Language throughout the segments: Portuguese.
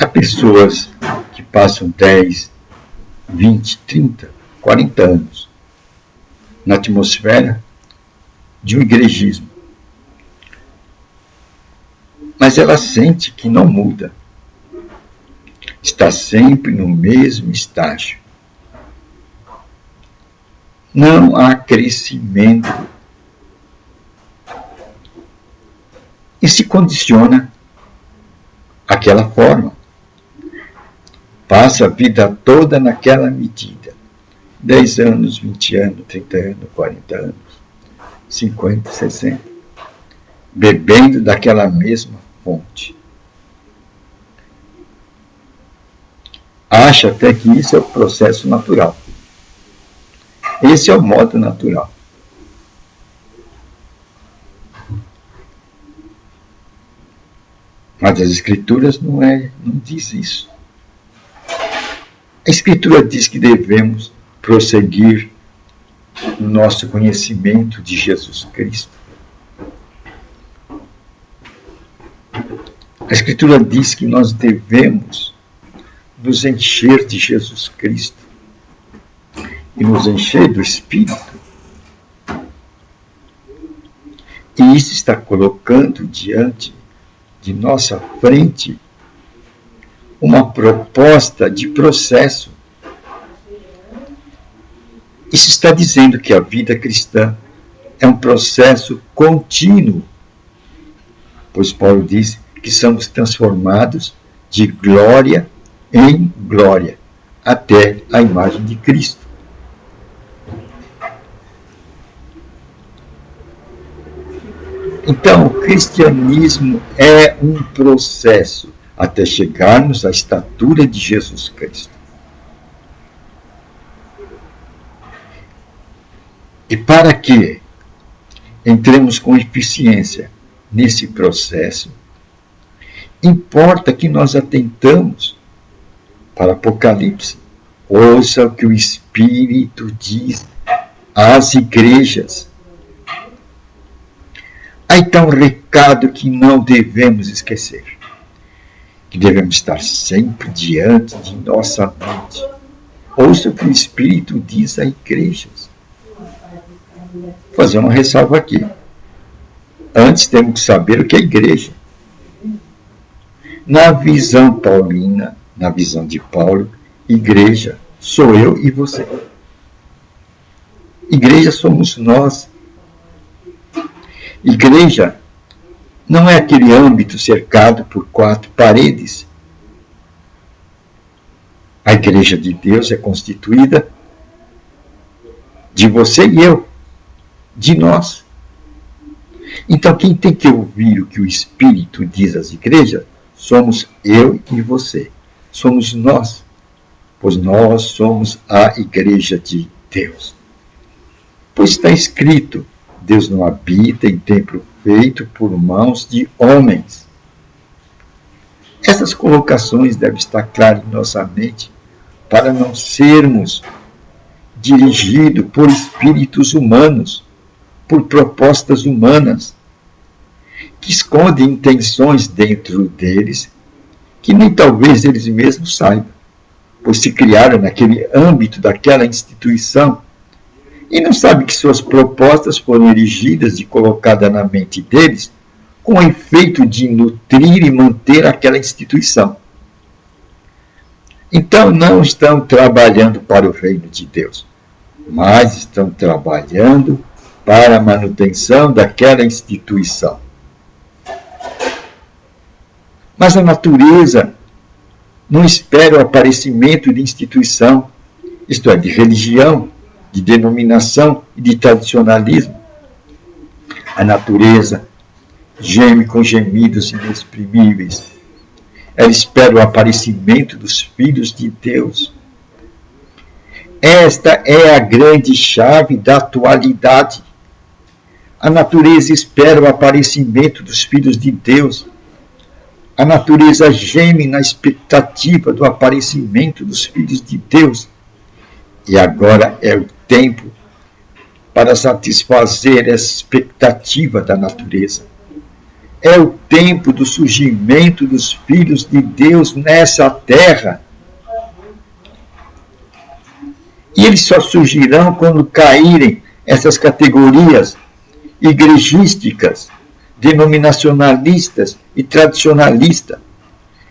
Há pessoas que passam 10, 20, 30, 40 anos na atmosfera de um igrejismo. Mas ela sente que não muda. Está sempre no mesmo estágio. Não há crescimento. E se condiciona àquela forma. Passa a vida toda naquela medida. 10 anos, 20 anos, 30 anos, 40 anos, 50, 60. Bebendo daquela mesma fonte. Acha até que isso é o processo natural. Esse é o modo natural. Mas as Escrituras não diz isso. A Escritura diz que devemos prosseguir no nosso conhecimento de Jesus Cristo. A Escritura diz que nós devemos nos encher de Jesus Cristo e nos encher do Espírito. E isso está colocando diante de nossa frente uma proposta de processo. Isso está dizendo que a vida cristã é um processo contínuo, pois Paulo diz que somos transformados de glória em glória, até a imagem de Cristo. Então, o cristianismo é um processo até chegarmos à estatura de Jesus Cristo. E para que entremos com eficiência nesse processo, importa que nós atentamos para Apocalipse. Ouça o que o Espírito diz às igrejas. Há então um recado que não devemos esquecer, que devemos estar sempre diante de nossa mente. Ouça o que o Espírito diz às igrejas. Vou fazer uma ressalva aqui. Antes temos que saber o que é igreja. Na visão paulina, na visão de Paulo, igreja sou eu e você. Igreja somos nós. Igreja não é aquele âmbito cercado por 4 paredes. A igreja de Deus é constituída de você e eu, de nós. Então, quem tem que ouvir o que o Espírito diz às igrejas, somos eu e você. Somos nós, pois nós somos a igreja de Deus. Pois está escrito, Deus não habita em templo feito por mãos de homens. Essas colocações devem estar claras em nossa mente, para não sermos dirigidos por espíritos humanos, por propostas humanas, que escondem intenções dentro deles, que nem talvez eles mesmos saibam, pois se criaram naquele âmbito daquela instituição, e não sabem que suas propostas foram erigidas e colocadas na mente deles com o efeito de nutrir e manter aquela instituição. Então não estão trabalhando para o reino de Deus, mas estão trabalhando para a manutenção daquela instituição. Mas a natureza não espera o aparecimento de instituição, isto é, de religião, de denominação e de tradicionalismo. A natureza geme com gemidos inexprimíveis. Ela espera o aparecimento dos filhos de Deus. Esta é a grande chave da atualidade. A natureza espera o aparecimento dos filhos de Deus. A natureza geme na expectativa do aparecimento dos filhos de Deus. E agora é o tempo para satisfazer essa expectativa da natureza. é o tempo do surgimento dos filhos de Deus nessa terra. E eles só surgirão quando caírem essas categorias igrejísticas, denominacionalistas e tradicionalistas,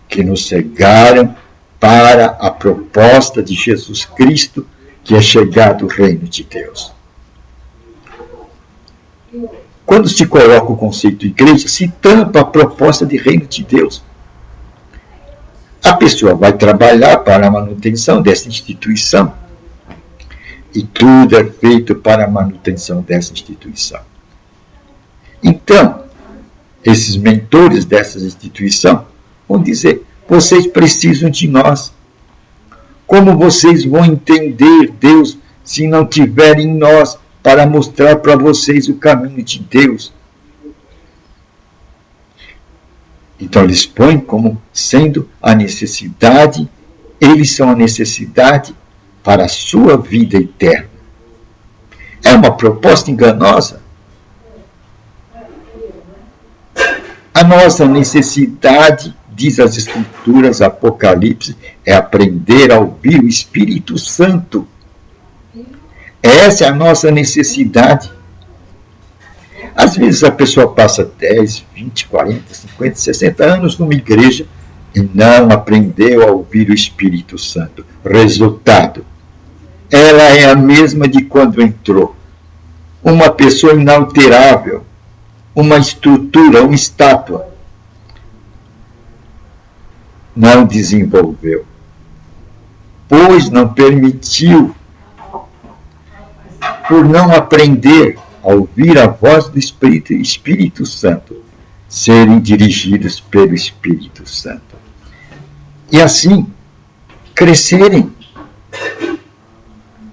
que nos cegaram para a proposta de Jesus Cristo, que é chegar o reino de Deus. Quando se coloca o conceito de igreja, se tampa a proposta de reino de Deus. A pessoa vai trabalhar para a manutenção dessa instituição. E tudo é feito para a manutenção dessa instituição. Então, esses mentores dessa instituição vão dizer: vocês precisam de nós. Como vocês vão entender Deus se não tiverem em nós para mostrar para vocês o caminho de Deus? Então eles põem como sendo a necessidade, eles são a necessidade para a sua vida eterna. É uma proposta enganosa. A nossa necessidade, diz as Escrituras, Apocalipse, é aprender a ouvir o Espírito Santo. Essa é a nossa necessidade. Às vezes a pessoa passa 10, 20, 40, 50, 60 anos numa igreja e não aprendeu a ouvir o Espírito Santo. Resultado: ela é a mesma de quando entrou. Uma pessoa inalterável, uma estrutura, uma estátua. Não desenvolveu, pois não permitiu, por não aprender a ouvir a voz do Espírito Santo, serem dirigidos pelo Espírito Santo. E assim, crescerem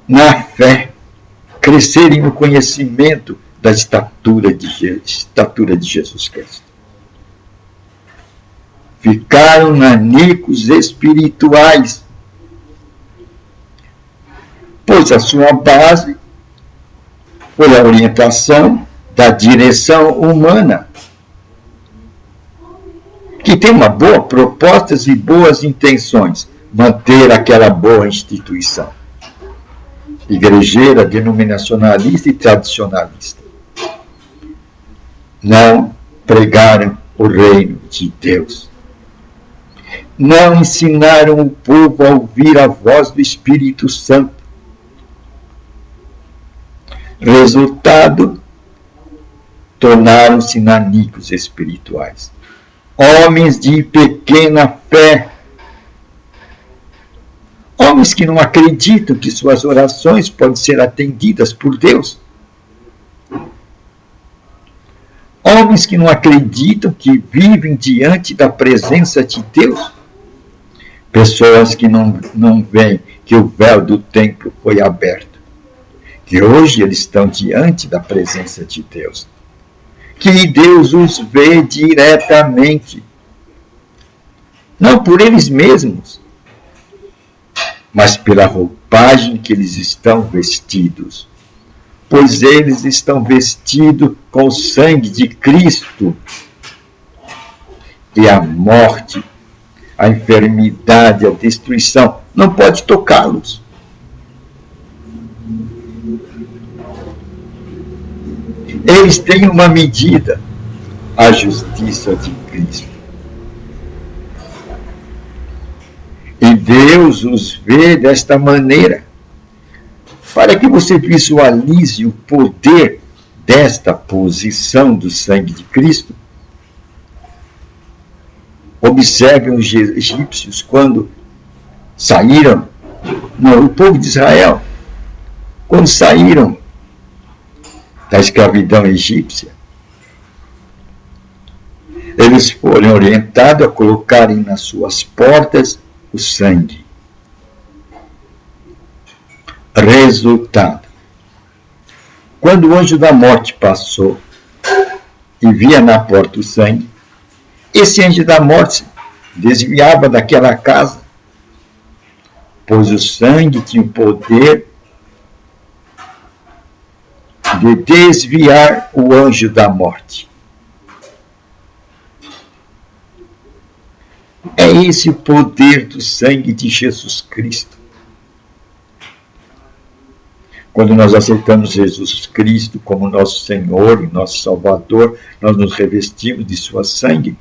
na fé, crescerem no conhecimento da estatura de Jesus Cristo. Ficaram nanicos espirituais, pois a sua base foi a orientação da direção humana, que tem uma boa propostas e boas intenções, manter aquela boa instituição igrejeira, denominacionalista e tradicionalista. Não pregaram o reino de Deus. Não ensinaram o povo a ouvir a voz do Espírito Santo. Resultado: tornaram-se nanicos espirituais. Homens de pequena fé. Homens que não acreditam que suas orações podem ser atendidas por Deus. Homens que não acreditam que vivem diante da presença de Deus. Pessoas que não veem que o véu do templo foi aberto. Que hoje eles estão diante da presença de Deus. Que Deus os vê diretamente. Não por eles mesmos, mas pela roupagem que eles estão vestidos. Pois eles estão vestidos com o sangue de Cristo. E a morte, a enfermidade, a destruição não pode tocá-los. Eles têm uma medida, a justiça de Cristo. E Deus os vê desta maneira, para que você visualize o poder desta posição do sangue de Cristo. Observem os egípcios quando saíram, o povo de Israel, quando saíram da escravidão egípcia. Eles foram orientados a colocarem nas suas portas o sangue. Resultado: quando o anjo da morte passou e via na porta o sangue, esse anjo da morte desviava daquela casa, pois o sangue tinha o poder de desviar o anjo da morte. É esse o poder do sangue de Jesus Cristo. Quando nós aceitamos Jesus Cristo como nosso Senhor e nosso Salvador, nós nos revestimos de sua sangue.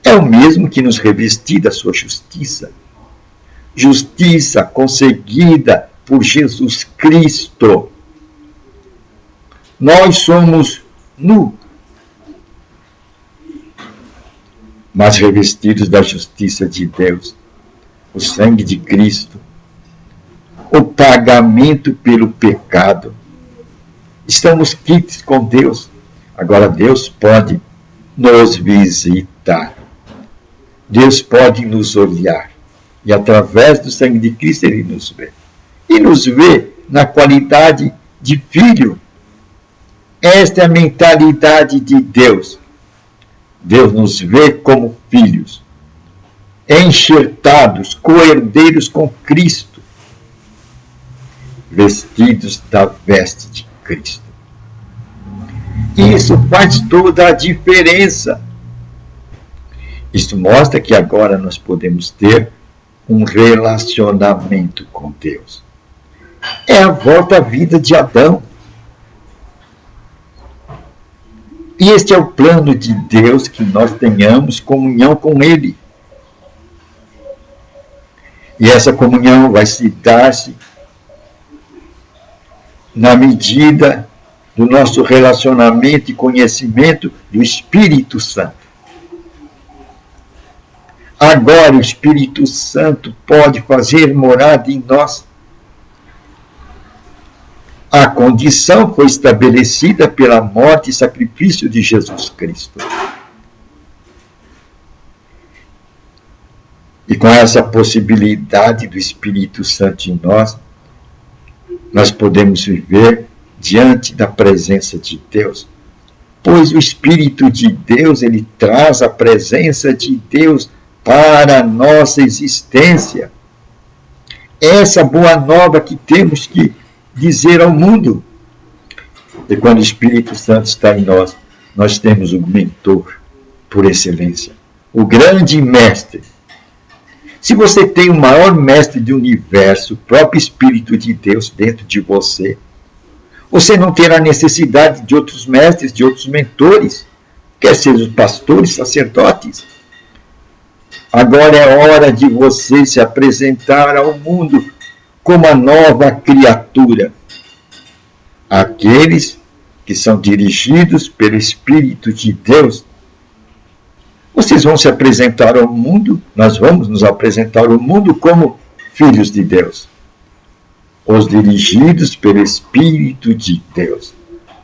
É o mesmo que nos revestir da sua justiça. Justiça conseguida por Jesus Cristo. Nós somos nus, mas revestidos da justiça de Deus. O sangue de Cristo. O pagamento pelo pecado. Estamos quites com Deus. Agora Deus pode nos visitar. Deus pode nos olhar. E através do sangue de Cristo Ele nos vê. E nos vê na qualidade de filho. Esta é a mentalidade de Deus. Deus nos vê como filhos. Enxertados, co-herdeiros com Cristo. Vestidos da veste de Cristo. E isso faz toda a diferença. Isso mostra que agora nós podemos ter um relacionamento com Deus. É a volta à vida de Adão. E este é o plano de Deus, que nós tenhamos comunhão com Ele. E essa comunhão vai se dar-se na medida do nosso relacionamento e conhecimento do Espírito Santo. Agora o Espírito Santo pode fazer morada em nós. A condição foi estabelecida pela morte e sacrifício de Jesus Cristo. E com essa possibilidade do Espírito Santo em nós, nós podemos viver diante da presença de Deus. Pois o Espírito de Deus, ele traz a presença de Deus para a nossa existência. Essa boa nova que temos que dizer ao mundo. E quando o Espírito Santo está em nós, nós temos o mentor por excelência, o grande mestre. Se você tem o maior mestre do universo, o próprio Espírito de Deus dentro de você, você não terá necessidade de outros mestres, de outros mentores, quer sejam pastores, sacerdotes. Agora é hora de você se apresentar ao mundo como a nova criatura. Aqueles que são dirigidos pelo Espírito de Deus, vocês vão se apresentar ao mundo, nós vamos nos apresentar ao mundo como filhos de Deus. Os dirigidos pelo Espírito de Deus.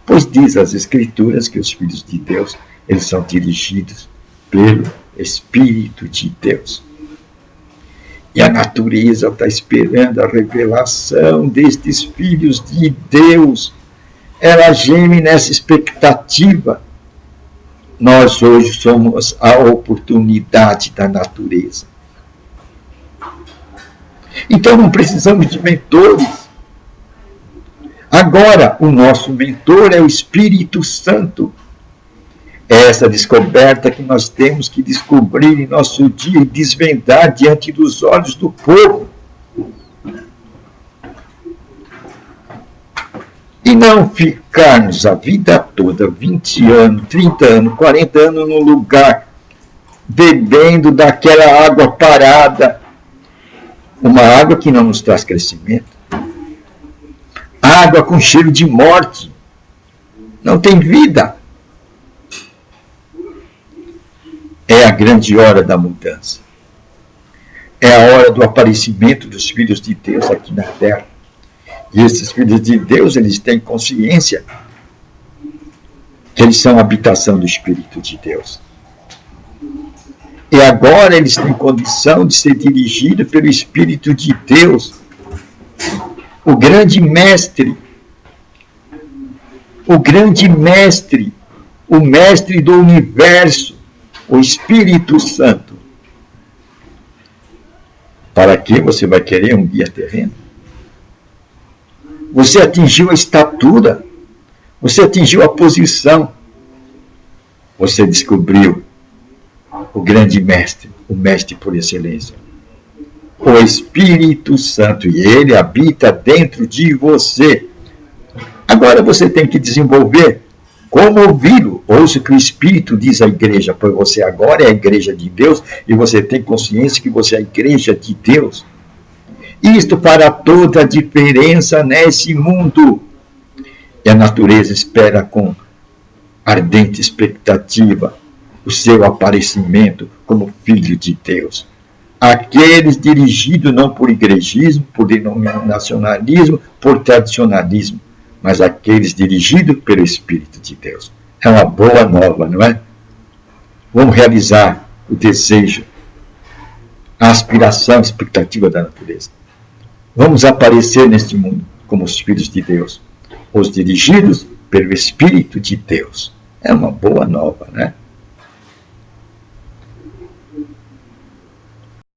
Pois diz as Escrituras que os filhos de Deus, eles são dirigidos pelo Espírito de Deus. E a natureza está esperando a revelação destes filhos de Deus. Ela geme nessa expectativa. Nós hoje somos a oportunidade da natureza. Então não precisamos de mentores. Agora o nosso mentor é o Espírito Santo. É essa descoberta que nós temos que descobrir em nosso dia e desvendar diante dos olhos do povo. E não ficarmos a vida toda, 20 anos, 30 anos, 40 anos no lugar, bebendo daquela água parada. Uma água que não nos traz crescimento. Água com cheiro de morte. Não tem vida. É a grande hora da mudança. É a hora do aparecimento dos filhos de Deus aqui na terra. E esses filhos de Deus, eles têm consciência que eles são a habitação do Espírito de Deus. E agora eles têm condição de ser dirigidos pelo Espírito de Deus. O grande mestre. O grande mestre. O mestre do universo. O Espírito Santo. Para que você vai querer um guia terreno? Você atingiu a estatura. Você atingiu a posição. Você descobriu o grande mestre, o mestre por excelência. O Espírito Santo, e ele habita dentro de você. Agora você tem que desenvolver como ouvi-lo. Ouça o que o Espírito diz à igreja, pois você agora é a igreja de Deus e você tem consciência que você é a igreja de Deus. Isto fará toda a diferença nesse mundo. E a natureza espera com ardente expectativa o seu aparecimento como filho de Deus. Aqueles dirigidos não por igrejismo, por denominacionalismo, por tradicionalismo, mas aqueles dirigidos pelo Espírito de Deus. É uma boa nova, não é? Vamos realizar o desejo, a aspiração, a expectativa da natureza. Vamos aparecer neste mundo como os filhos de Deus, os dirigidos pelo Espírito de Deus. É uma boa nova, né?